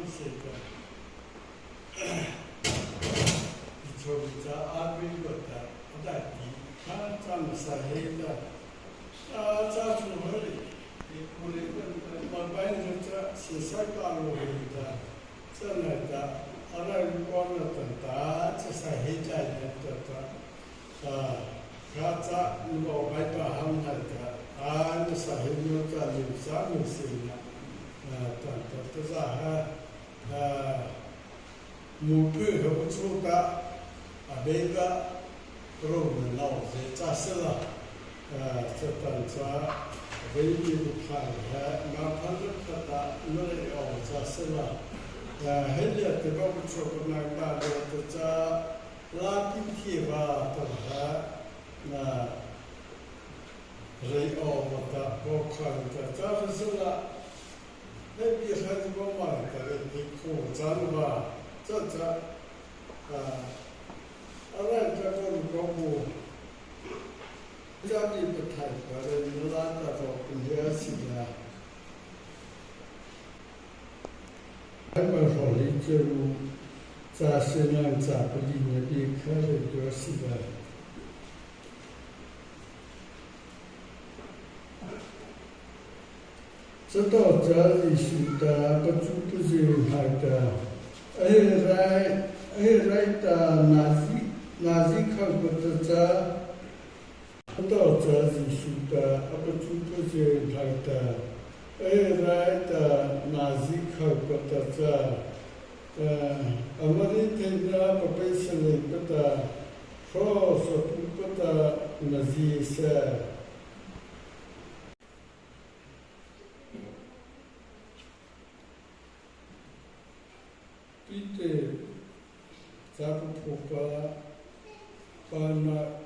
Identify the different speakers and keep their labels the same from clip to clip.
Speaker 1: Seta Ichorita Abhigata Adati Khatam Saheta Chachumari Mabainata Sisakalo Hita Sanata Aragonatanta Saheta Yatata Kata Nobaita Hamnata An Sahimota Limsamisina Tantazaha Mupu Hochuka Abega Romanau Zasila Tatanta Baby Kaya Napandata Nuri of Zasila Helia the Robuchokanaka Tata Lapi Kiva Taha Ray Ovata Bokan Tatazilla Maybe had one the cool Zanva Tata I like that one go Jadi betul pada bulan atau penjelasannya. Apa hal itu saya belinya di kerja sudah. Setelah jadi sudah betul-betul ada. Rai nazi kau betul. Setelah jadi sudah betul-betul ada. Rai nazi kau betul. Amari tenda papesale betul. Kau betul nazi se. Pite sapu popa pana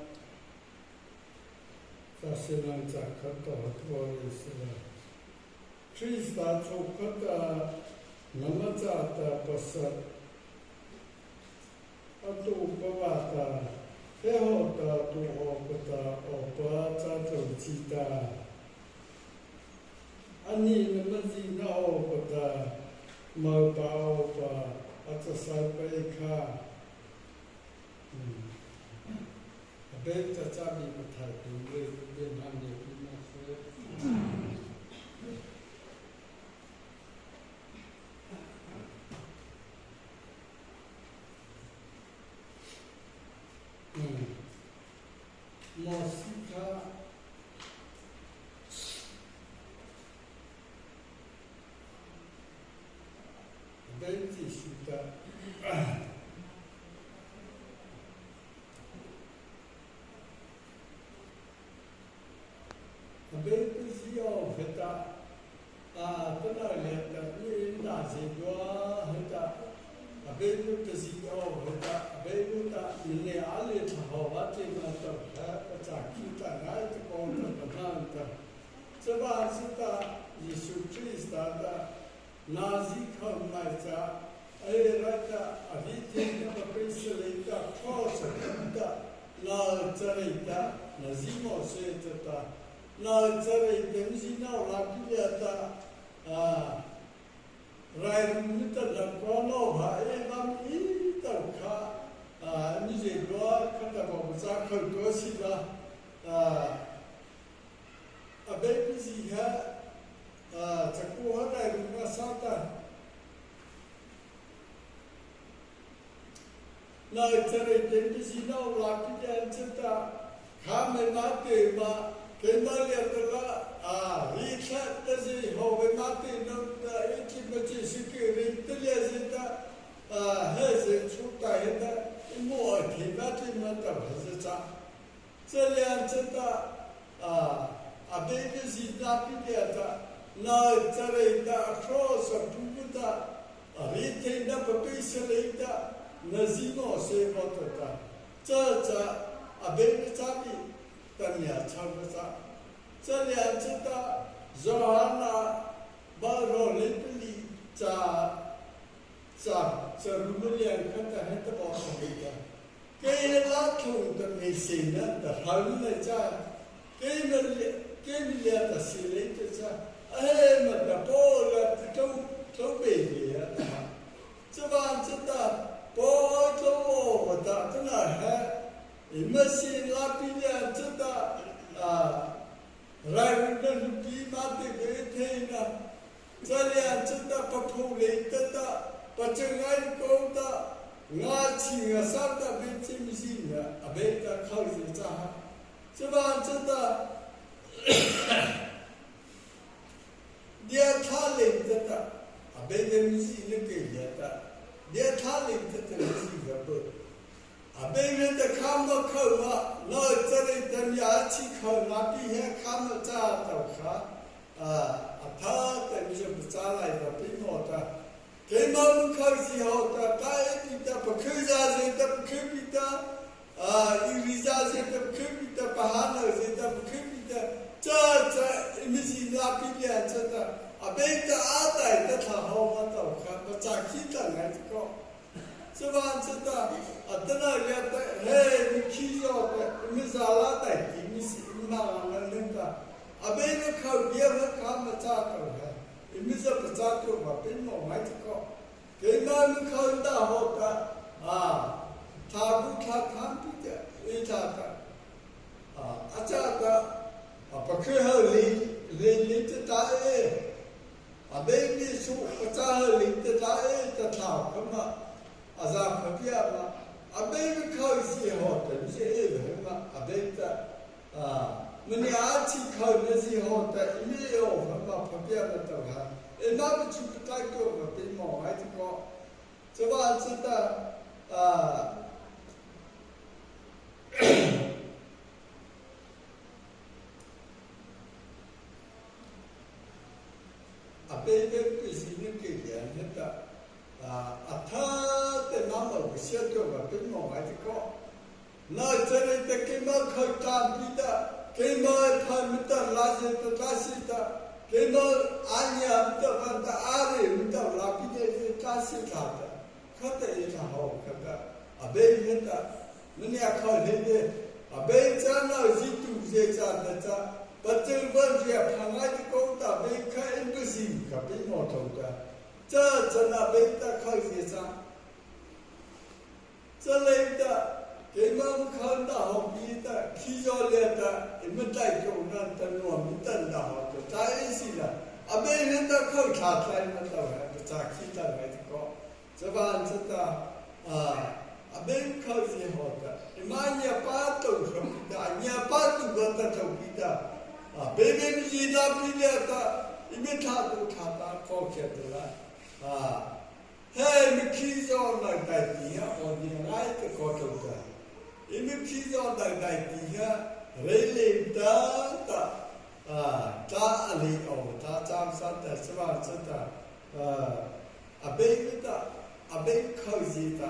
Speaker 1: sasenan zakata hatwalisela Krista chokata namazata pasat atu pavata hehota tu opata opa cita ani namazi na opata maupa opa Atasal Paika Beta Tabi Matatu, Benhandi, Mosika Benti Suta Benti Zio Heta Tanaleta Nazi Dua Heta Benti Zio Heta Benti Nile Ali Tahawati Mata Takita Night Conta Panta Sabasita Yesu Christa Nazi Kalmaita, Ayrata, Aviti, Papisalita, Kosa, La Tarita, Nazimo Setata, La Tarita, Zina, Lapidata, Raimita, Laponova, Evam Itaka, Nizigua, Katabazaka, Gosida, a baby Ziha. Cakuha dari rumah sata. Na cari jenis sini laki dan cerita. Kami mati ma kembali adalah riset tadi hawa mati nak ikut macam sikit telia cerita hasil suka itu semua kita mata hasil Selian cerita ada sih tapi dia tak Na cerita cross puputa ritenda papisalita nazimo sevotata caca abel cabi tanya chabasa celia cita Zohana baro lepli ca cerumulian kata heta bawa kita kela tung termesina terhalnya ca kemilia tersilita ca mata pola tau baby Seban cita Pojo tak kena mesin lapinya cita Raidan di mati betena Jalian cita papule tata Pacengai kota Ngaci ngasata beti mesinnya Abeta kau cita Seban cita Dia talent tata Abeta mesinnya kaya dia talent tata mesinnya ber Abeta kama kau no cari tanya aci kau nabi he kama cata kah Atha tanya bercakap tapi mota Kemau kau siapa tak kita bekerja kita bekerja iriza kita bekerja pahala kita bekerja caca mesin nabi dia cata Abeta ada itu tahu atau kan baca kita ngai ko. Sebab cita adana lihat hey kijo misalah tadi misal nangka. Abeta kau dia kan baca tu kan. Misal baca tu apa mau ngai ko. Kenal kau tahu tak tahu tak kita itu tak. Ajar tak apa kau li tak Abegi su pecah linte lae tetap kama azab kapiama abegi kau isi hotel isi kama abeta meniaci kau nasi hotel ini kama kapiama tahu enam cukup kau kapi mau itu kau coba cerita Abeta kesini kerja kita atha te nama usia tu apa mau itu kok nak cari te kemar kau kita kemar kita lagi kita kemar anya kita pada hari kita lagi kita kata itu hau kata abeta kita ni akal ini abeta nak jitu jeja Betul dia pangai kota beka embassy kapi motor ta jana beta kau sesa seleta kemam khanda hobi ta kijo leta imtai ko nan tanwa mitan da ho ta isila abe henta kau tha thai na ta ta kita ngai ko jaban chata abe kau si hota imanya pa to da nya pa tu gata to kita Bebe mizida pileta imita tu thata koketla hey mikizo na daitia odi ngai te kotota imikizo na daitia relenta ta ali o ta cham sata swa chata abe khazita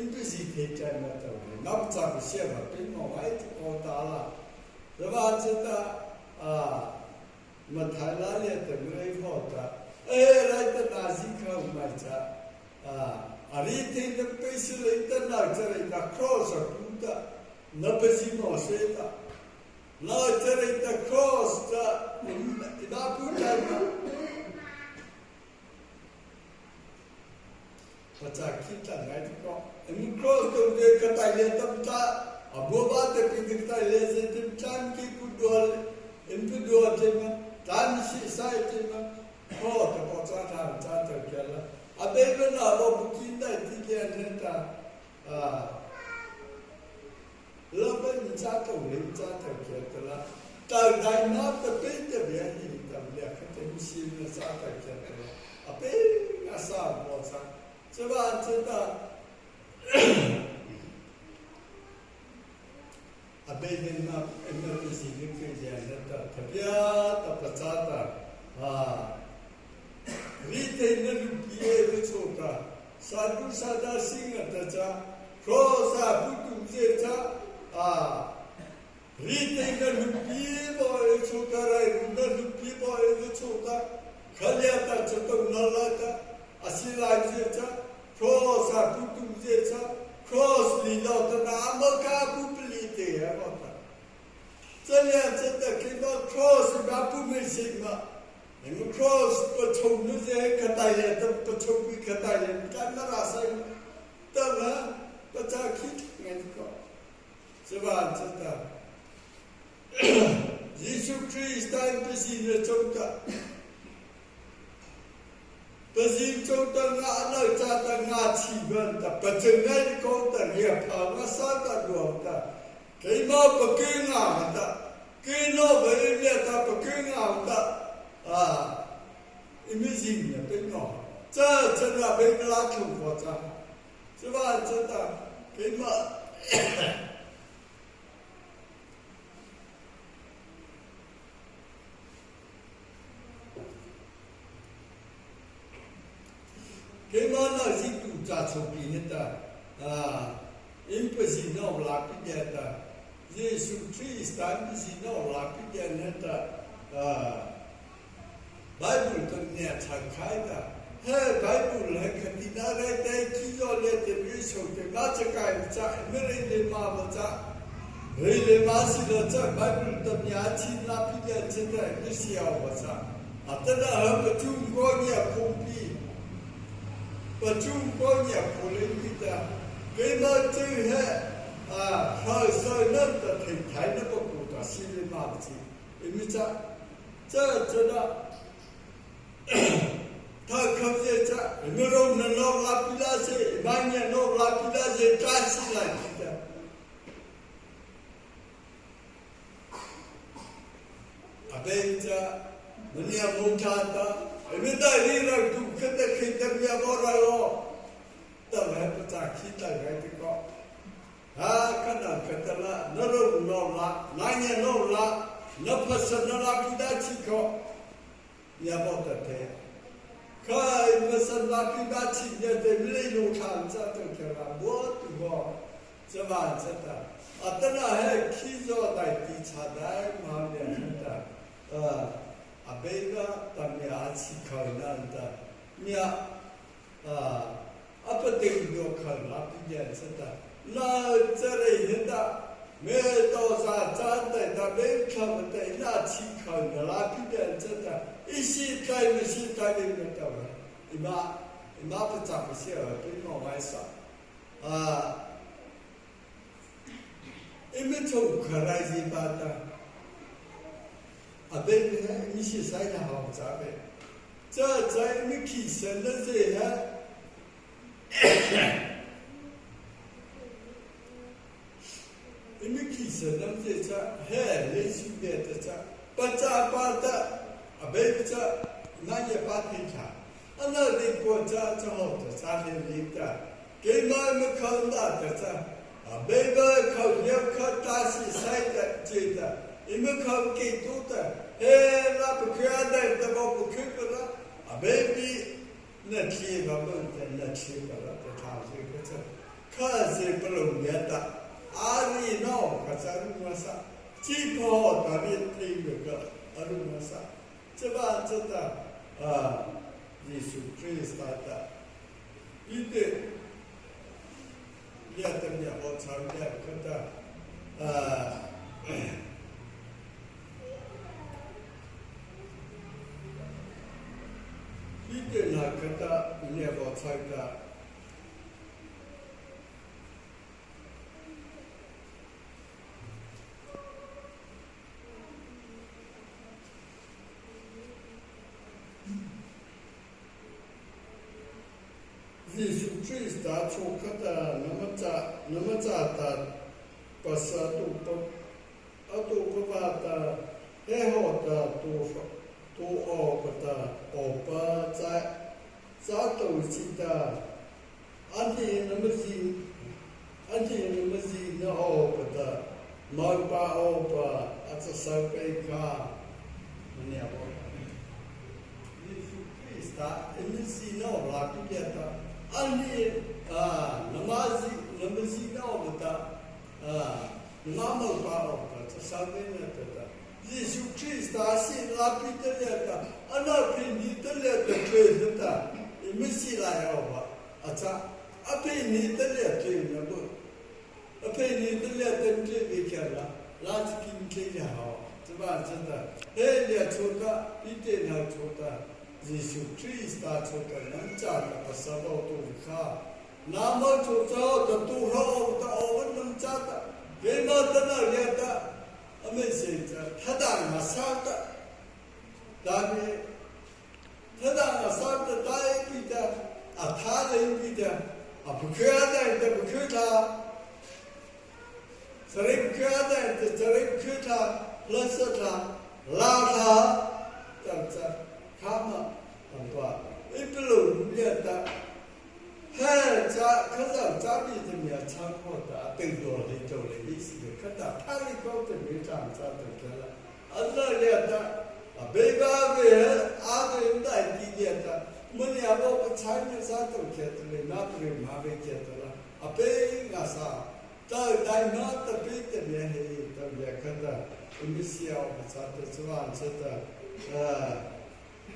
Speaker 1: indusite chana ta nam cha ku sheba pimo ai te kotala swa chata Mathailah ni tergerai hota. Raita nasi kau macam. Hari ini pencil itu nak cari tak cross aku nak besi masuk. Nak cari tak cross tak nak putar. Macam kita ngai kau. Ini cross tu dia kata dia tak. Abu bapa tapi kita lihat itu macam kita dua. Into dua tema, dan si saya tema, oh terpaksa tak terkala. Ada yang nak bukin dah tiga neta, lepas ni jatuh terkala. Tak dah nak terpindah biar ni tak boleh ketemu si nasa terkala. Apa asal bosan? Sebab cerita. Abang nak kesini kerja neta, tapi tak percaya. Retainer rupiah itu coba. Satu sada singa saja, krosa butuh saja. Retainer rupiah boleh coba, retainer rupiah boleh coba. Kelihatan contoh nolak, asyik saja. Krosa butuh saja. Cross lihat nama kabu beli dia apa? Jadi kita cross kabu mesin And cross patrol music kataya the patrol kataya kamera sai tama pataki ngko seban seta Jesus Christ time pisine chota Pazin chota nga na chata nga chiban ta patngai ko ta ya pha ma sa ta do ta kai ma pakinga ta kino ba le ta pakinga ta imagine 的对吗？这真的被拉出火场，是吧？真的，给嘛？给嘛那是度假出品的因不是那拉皮的，耶稣基督不是那拉皮的Bible ตัวเนี่ยทางคายตาBible ให้คตินาได้แต่ที่ยอเลเตวิโชเตมาจะกายจะไม่ได้เลมาบ่จะเฮ้ยเลมาสิละจะ Bible ตัวเนี่ยที่นาพิจารณาจะไม่เสียบ่จะแต่ละประชุมก็เนี่ยคงปีประชุมก็เนี่ยโคเลมิตาเกมาจื้อให้เขาสอนนั่นแต่ถึงไทยนั่นก็กูตาสิเลมาสิมิจะจะถ้าคำจะไม่รู้นั่นนอกลาพิลาเซบางอย่างนอกลาพิลาเซกาสิลาคิดอาเบนจะมันเนี่ยมุขตาไม่ได้เรื่องทุกข์แต่คิดแต่ไม่บอกเราแต่แม้ภาษาคิดแต่ไงที่ก็ขนาดกันละนรกนอกละนายนอกละนับภาษาลาพิลาชิก็อย่าบอกแต่ใครมาสนับสนุนที่จะได้ไม่ได้ลงทางจะต้องแค่ว่าบวชตัวจะมาจะได้แต่ละให้คิดว่าได้ที่ชาได้มาเนี่ยจะอาเบก้าตามยาชิคอยนั่นแต่เนี่ยอาเปเด็กดูเขาลับที่จะได้น่าจะได้เห็นได้เมื่อตัวซาจันได้แต่เบก้ามันได้น่าชิคอยลับที่จะได้一些改没些改的没到了，伊妈不咋不些了，对我来说，因为从可来是把的，别人一些啥也好咋的，这在没起身的这哈，因为起身的这这，嘿，连续的这这，把咋把的。阿贝不着，那也把天下，那的国家正好的啥的领的，给我们看到的这，阿贝个靠要靠大西塞的接的，你们靠给多的，那不看的，怎么不看个了？阿贝比那天个问的那天个了，这他这个这，看是不容易的，阿里闹可啥路么啥，几跑大的这个阿路么啥。这把这的耶稣基督的，一对，也等于我常见看的，一对那看的，也我常的。耶稣基督的出克的那么早的不是都不把的还好的都熬不的熬不在咋都记得安提那么是那熬不的毛把熬不这烧杯卡你要不耶稣基督因是那拉比的Ali namazi na obta nama pa obta sabe na ta Jesus Christ asi la pitaliata ana pini taliata kwezata imisi la yawa acha apini taliata na bo apini taliata ke bekala la kin ke ya ha 是吧真的 Elia chota pitena chota Jesu Christa chota namcha pasabo to kha nama chota tu ro ta ovan namcha ta vema tana yata amesita thada masata dane thada masata dai pita athale pita apukada ente bukata sarip kada ente sarip kata lasata Lata tamsa kama ampa iplu yata ha cha khaza chabi timya changko ta tengdo le to le isi khata phali ko te me chang cha te kala Allah yata abega be age ndai ki yata mani abo chang sa to khetle na pre ma be khetla ape ngasa ta dai na ta pe te me he ta ya khata Inisial satu cuan serta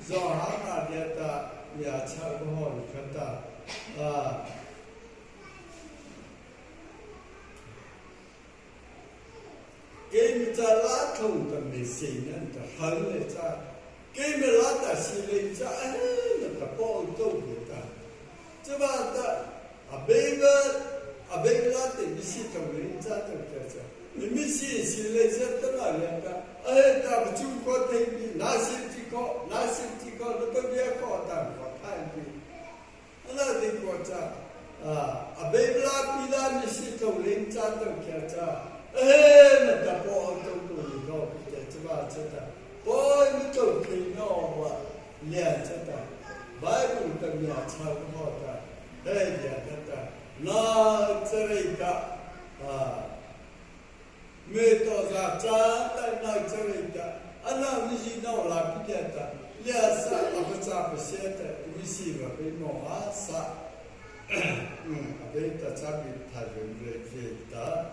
Speaker 1: Zohana dia tak ya cakuhon kata Game jalan tu temisi nanti hal leca Game lada silih cah nanti pol tu kita Coba tak abang lada misi tu leca tu kerja Misi silai setengah leka, tak berjumpa tinggi, nasib tiko, lepas dia kau tak kau tangki. Anak di kota, abang bila misi tu lencah tu kerja, nak pol tu kau kita coba cerita, pol itu kena awak lihat cerita, Bible tu dia cakap kota, dia kata, nak cerita, Meto za ta na cerita ana misi no la pideta ya sa apa peseta misi va pe no asa abeta chabi ta